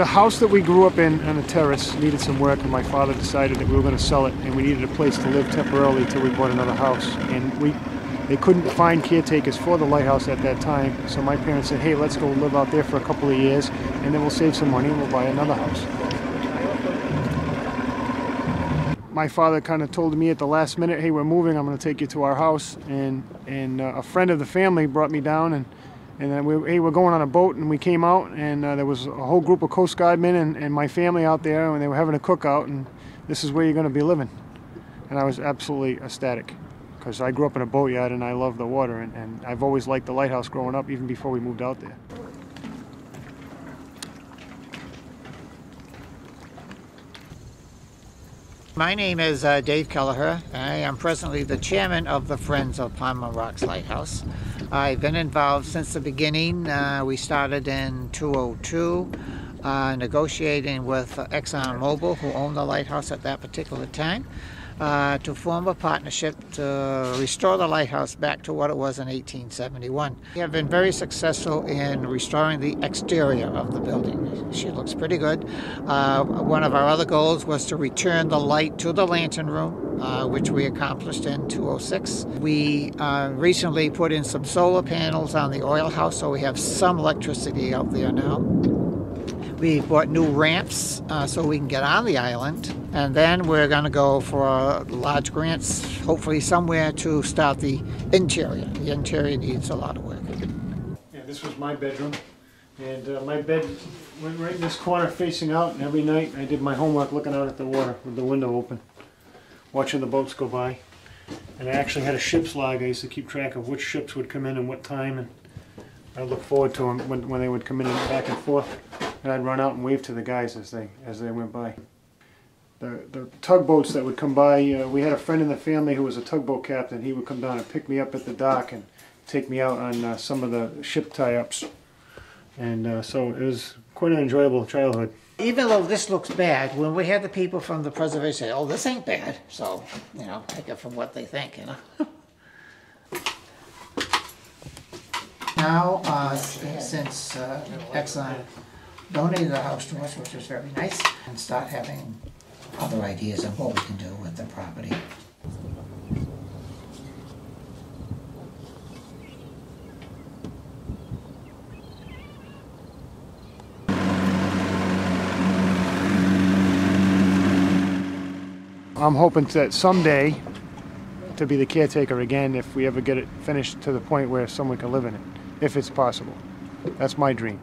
The house that we grew up in on a terrace needed some work, and my father decided that we were going to sell it, and we needed a place to live temporarily till we bought another house. And they couldn't find caretakers for the Lighthouse at that time, so my parents said, hey, let's go live out there for a couple of years, and then we'll save some money and we'll buy another house. My father kind of told me at the last minute, hey, we're moving, I'm going to take you to our house, and a friend of the family brought me down, and then hey, we're going on a boat, and we came out, and there was a whole group of Coast Guard men and my family out there, and they were having a cookout, and this is where you're going to be living. And I was absolutely ecstatic, because I grew up in a boatyard and I love the water, and I've always liked the Lighthouse growing up, even before we moved out there. My name is Dave Kelleher. I am presently the chairman of the Friends of Pomham Rocks Lighthouse. I've been involved since the beginning. We started in 2002, negotiating with ExxonMobil, who owned the lighthouse at that particular time, to form a partnership to restore the lighthouse back to what it was in 1871. We have been very successful in restoring the exterior of the building. She looks pretty good. One of our other goals was to return the light to the lantern room, which we accomplished in 2006. We recently put in some solar panels on the oil house, so we have some electricity out there now. We bought new ramps so we can get on the island, and then we're going to go for large grants, hopefully somewhere to start the interior. The interior needs a lot of work. Yeah, this was my bedroom, and my bed went right in this corner facing out, and every night I did my homework looking out at the water with the window open, watching the boats go by. And I actually had a ship's log. I used to keep track of which ships would come in and what time, and I look forward to them when they would come in and back and forth. And I'd run out and wave to the guys as they went by. The tugboats that would come by, we had a friend in the family who was a tugboat captain. He would come down and pick me up at the dock and take me out on some of the ship tie-ups. And so it was quite an enjoyable childhood. Even though this looks bad, when we had the people from the preservation say, oh, this ain't bad. So, you know, take it from what they think, you know. Now, since Exxon donated the house to us, which was very nice, and start having other ideas of what we can do with the property. I'm hoping that someday to be the caretaker again, if we ever get it finished to the point where someone can live in it, if it's possible. That's my dream.